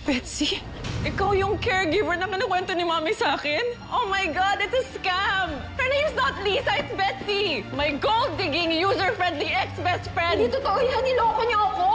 Betsy, ikaw yung caregiver na kinukwento ni Mami sa akin? Oh my God, it's a scam! Her name's not Lisa, it's Betsy! My gold-digging, user-friendly ex-best friend! Hindi totoo yan, niloko niyo ako!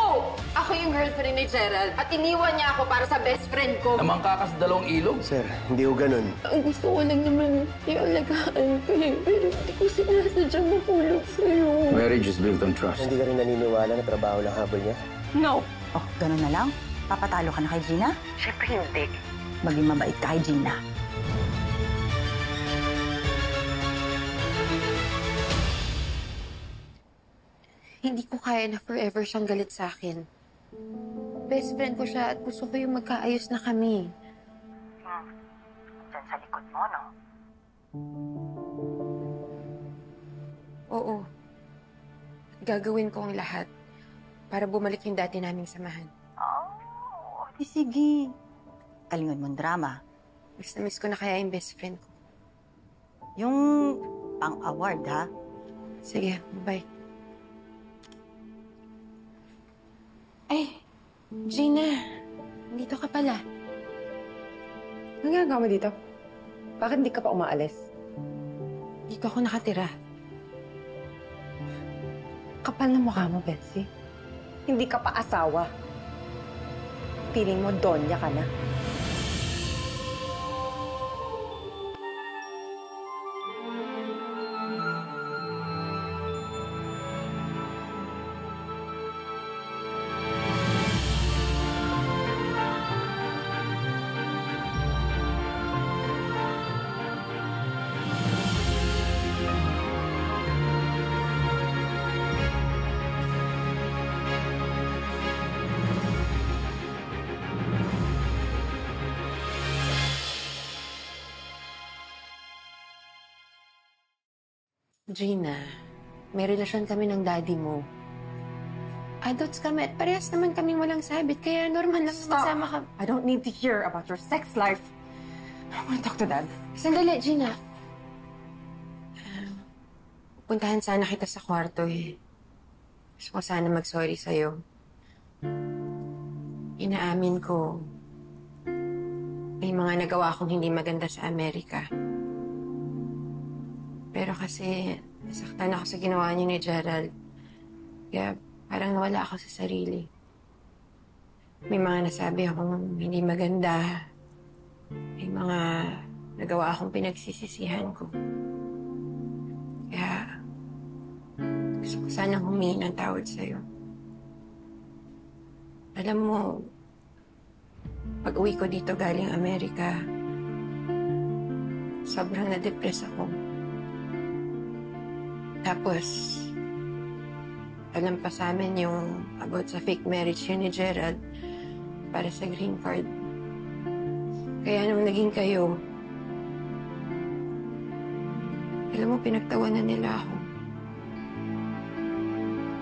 Ako yung girlfriend ni Gerald at iniwan niya ako para sa best friend ko. Namang kakas dalawang ilog? Sir, hindi ko ganun. Ang gusto ko lang naman ialagaan ko eh. Pero hindi ko sinasadyang mapulog sa'yo. Marriage is built on trust. Hindi ka rin naniniwala na trabaho lang habol niya? No! Oh, ganun na lang? Papatalo ka na kay Gina? Siyempre hindi. Maging mabait ka kay Gina. Hindi ko kaya na forever siyang galit sa akin. Best friend ko siya at gusto ko yung magkaayos na kami. Diyan sa likod mo, no? Oo. Gagawin ko ang lahat para bumalik yung dati naming samahan. Oh, di sige. Kalingon mong drama. Miss na miss ko na kaya yung best friend ko. Yung pang-award, ha? Sige, bye. Ay, Gina. Dito ka pala. Anong ginagawa mo dito? Bakit hindi ka pa umaalis? Dito ako nakatira. Kapal na mukha mo, Betsy. Hindi ka pa asawa. Piling mo, donya ka na. Gina, may relasyon kami ng daddy mo. Adults kami at parehas naman kaming walang sabit, kaya normal lang na masama ka. I don't need to hear about your sex life. I want to talk to Dad. Sandali, Gina. Puntahan sana kita sa kwarto eh. Gusto ko sana mag-sorry sa'yo. Inaamin ko, may mga nagawa akong hindi maganda sa Amerika. Pero kasi, nasaktan ako sa ginawa niyo ni Gerald. Kaya parang nawala ako sa sarili. May mga nasabi akong hindi maganda. May mga nagawa akong pinagsisisihan ko. Kaya, gusto ko sanang humingi ng tawad sa'yo. Alam mo, pag-uwi ko dito galing Amerika, sobrang na-depress ako. Tapos, alam pa sa amin yung about sa fake marriage yun ni Gerald para sa green card. Kaya nung naging kayo, alam mo, pinagtawanan nila ako.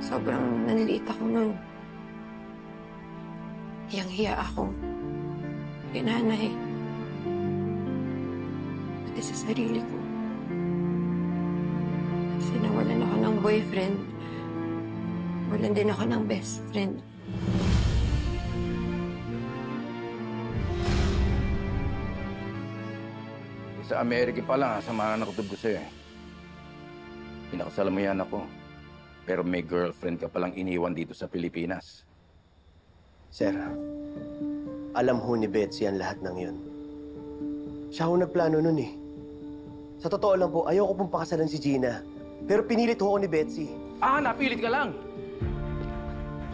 Sobrang naniliit ako nun. Hiyang-hiya ako. Kay nanay. Pati sa sarili ko. Kasi nawalan ako ng boyfriend. Walan din ako ng best friend. Sa Amerika pa lang, sama na nakatub ko sa'yo eh. Pinakasalan mo yan ako. Pero may girlfriend ka palang iniwan dito sa Pilipinas. Sir, alam ho ni Betsy ang lahat ng yun. Siya ho nagplano nun eh. Sa totoo lang po, ayoko pong pakasalan si Gina. Pero pinilit ho ako ni Betsy. Ah, napilit ka lang.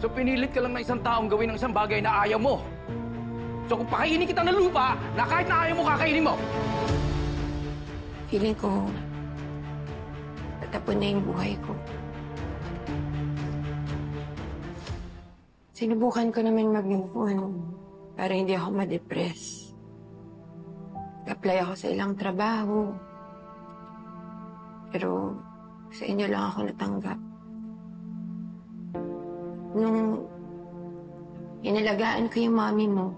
So pinilit ka lang ng isang taong gawin ng isang bagay na ayaw mo. So kung pakainin kita ng lupa, na kahit na ayaw mo, kakainin mo. Feeling ko, tatapon na yung buhay ko. Sinubukan ko naman mag-move on para hindi ako ma-depress. Nag-apply ako sa ilang trabaho. Pero sa inyo lang ako natanggap. Nung inalagaan ko yung mami mo,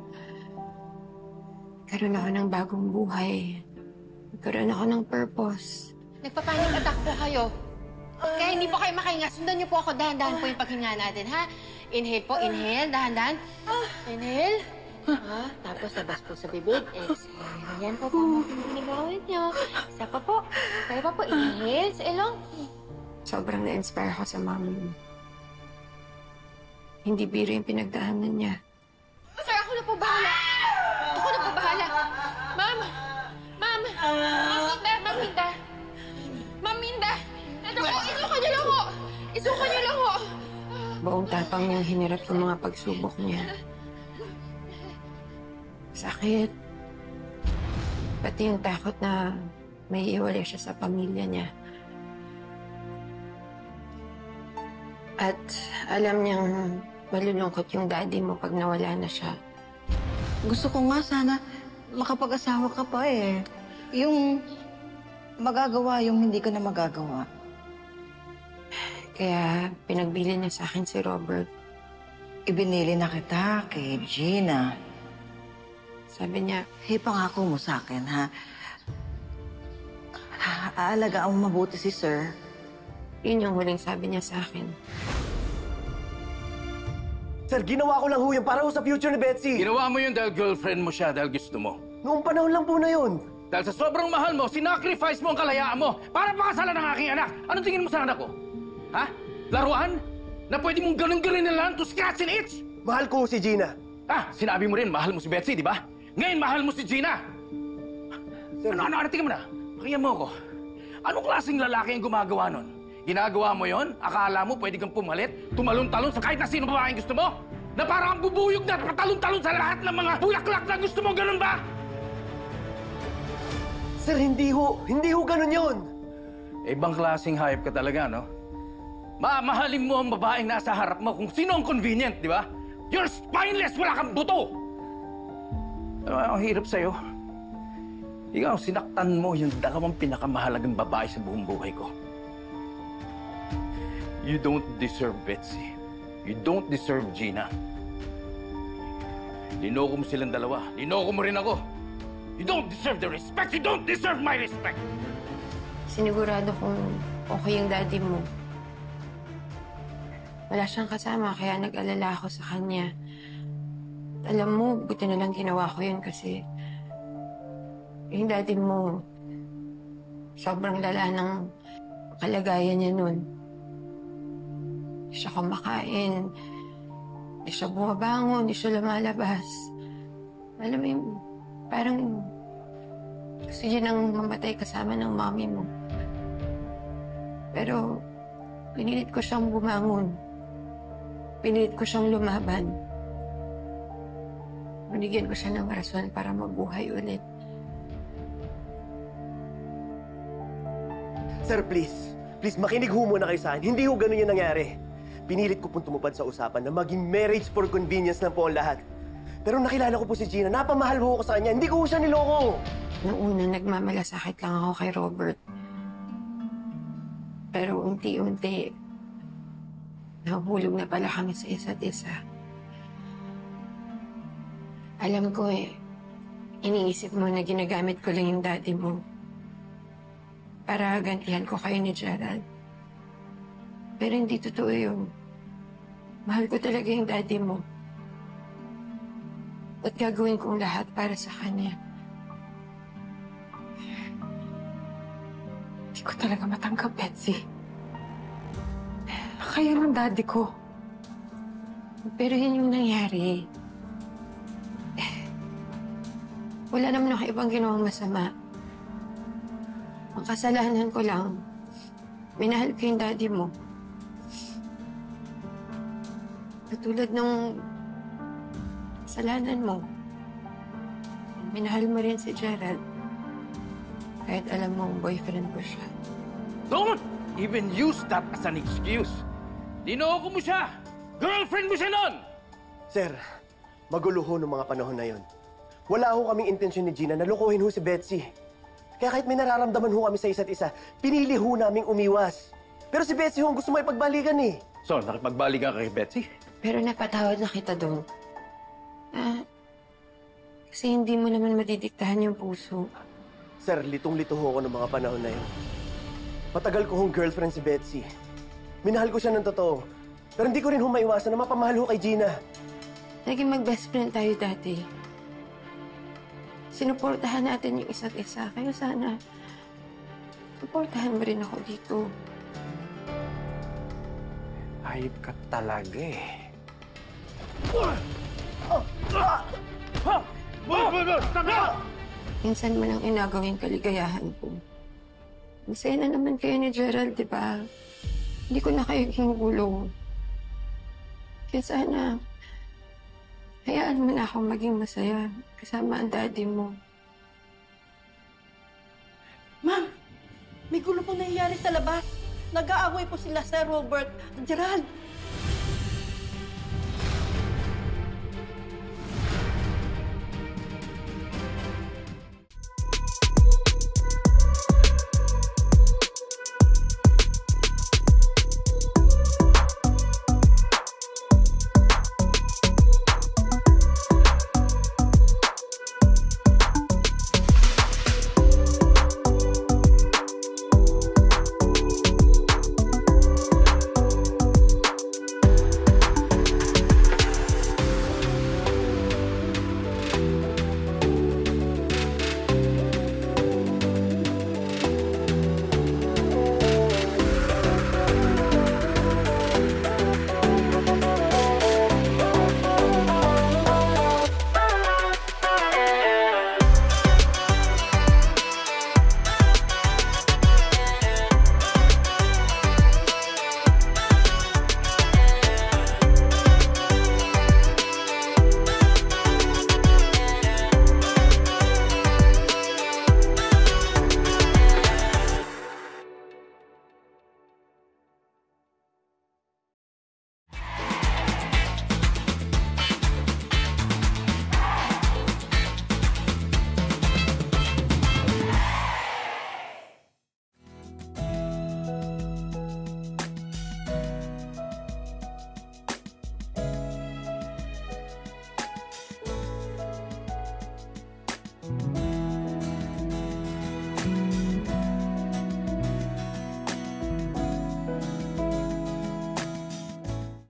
nagkaroon ako ng bagong buhay. Nagkaroon ako ng purpose. Nagpapanik attack po kayo. Kaya hindi po kayo makahinga. Sundan niyo po ako. Dahan-dahan po yung paghinga natin, ha? Inhale po, inhale. Dahan-dahan. Inhale. Tapos labas po sa bibig. Exhale. Yan po tama po yung ginagawin niyo. Isa pa po. Kaya pa po, inhale sa ilong. Sobrang na-inspire ako sa mami mo. Hindi biro yung pinagdaanan niya. Sir, ako na po bahala. Ako na po bahala. Ma'am! Ma'am! Ma'am Hinda! Ma'am Hinda! Ito po, isuka niyo lang po! Isuka niyo lang po! Buong tapang niyang hinirap yung mga pagsubok niya. Sakit. Pati yung takot na may iwalay siya sa pamilya niya. At alam niyang malulungkot yung daddy mo pag nawala na siya. Gusto ko nga sana makapag-asawa ka pa eh. Yung magagawa, yung hindi ko na magagawa. Kaya pinagbili niya sa akin si Robert. Ibinili na kita kay Gina. Sabi niya, Pangako mo sa akin, ha? Aalagaan mo mabuti si Sir. yun yung huling sabi niya sa akin. Sir, ginawa ko lang ho yun para ho sa future ni Betsy. Ginawa mo yun dahil girlfriend mo siya, dahil gusto mo. Noong panahon lang po na yun. Dahil sa sobrang mahal mo, sinacrifice mo ang kalayaan mo para pakasalan ng aking anak. Anong tingin mo sa anak ko? Ha? Laruan? Na pwede mong ganun-ganin na lang to scratch and itch? Mahal ko ho si Gina. Sinabi mo rin, mahal mo si Betsy, di ba? Ngayon, mahal mo si Gina. Sir, Ano, tingin mo na? Pakinggan mo ako. Anong klaseng lalaki ang gumagawa nun? Ginagawa mo yon? Akala mo pwede kang pumalit, tumalon-talon sa kahit na sino babaeng gusto mo? Na parang ang bubuyog na patalon-talon sa lahat ng mga bulaklak na gusto mo, ganun ba? Sir, hindi ho ganun yun. Ibang klaseng hayop ka talaga, no? Mamahalin mo ang babaeng nasa harap mo kung sino ang convenient, di ba? You're spineless! Wala kang buto! Ang hirap sa'yo. Ikaw, sinaktan mo yung dalawang pinakamahalagang babae sa buong buhay ko. You don't deserve Betsy. You don't deserve Gina. Linoko mo silang dalawa. Linoko mo rin ako. You don't deserve the respect. You don't deserve my respect. Sinigurado kong okay yung daddy mo. Wala siyang kasama, kaya nag-alala ako sa kanya. At alam mo, buti na lang ginawa ko yun kasi yung daddy mo, sobrang lala ng kalagayan niya nun. Hindi siya kumakain, hindi siya bumabangon, hindi siya lumalabas. Alam mo yung parang gusto niya nang mamatay kasama ng mami mo. Pero pinilit ko siyang bumangon. Pinilit ko siyang lumaban. Binigyan ko siya ng rason para mabuhay ulit. Sir, please. Please, makinig ho muna kayo sa akin. Hindi ho ganun yung nangyari. Pinilit ko pong tumupad sa usapan na maging marriage for convenience na po ang lahat. Pero nakilala ko po si Gina. Napamahal ho ako sa kanya. Hindi ko ho siya niloko. Noong una, nagmamalasakit lang ako kay Robert. Pero unti-unti, nahulog na pala kami sa isa't isa. Alam ko iniisip mo na ginagamit ko lang yung daddy mo para gantihan ko kayo ni Gerald. Pero hindi totoo yun. Mahal ko talaga yung daddy mo. At gagawin kong lahat para sa kanya. Hindi ko talaga matanggap, Betsy. Kaya ng daddy ko. Pero yun yung nangyari. Wala naman ako ibang ginawang masama. Ang kasalanan ko lang, minahal ko yung daddy mo. Katulad ng kasalanan mo, minahal mo rin si Gerald. Kahit alam mong boyfriend ko siya. Don't even use that as an excuse. Linoko mo siya. Girlfriend mo siya nun. Sir, magulo ho noong mga panahon na yon. Wala ho kaming intensyon ni Gina na lokohin ho si Betsy. Kaya kahit may nararamdaman ho kami sa isa't isa, pinili ho naming umiwas. Pero si Betsy ho ang gusto may pagbalikan eh. So, nakipagbalikan ka kay Betsy? Pero napatawad na kita doon. Kasi hindi mo naman madidiktahan yung puso. Sir, litong-lito ho ako ng mga panahon na yun. Matagal ko hong girlfriend si Betsy. Minahal ko siya ng totoo. Pero hindi ko rin ho maiwasan na mapamahal ho kay Gina. Naging mag-best friend tayo dati. sinuportahan natin yung isa't isa. Kaya sana, suportahan mo rin ako dito. Hayop ka talaga eh. Minsan mo nang inagaw yung kaligayahan ko. Masaya na naman kayo ni Gerald, di ba? Hindi ko na kayo ginugulo. Kaya sana, hayaan mo na akong maging masaya kasama ang daddy mo. Ma'am, may gulo po nangyayari sa labas. Nag-aaway po sila Sir Robert at Gerald.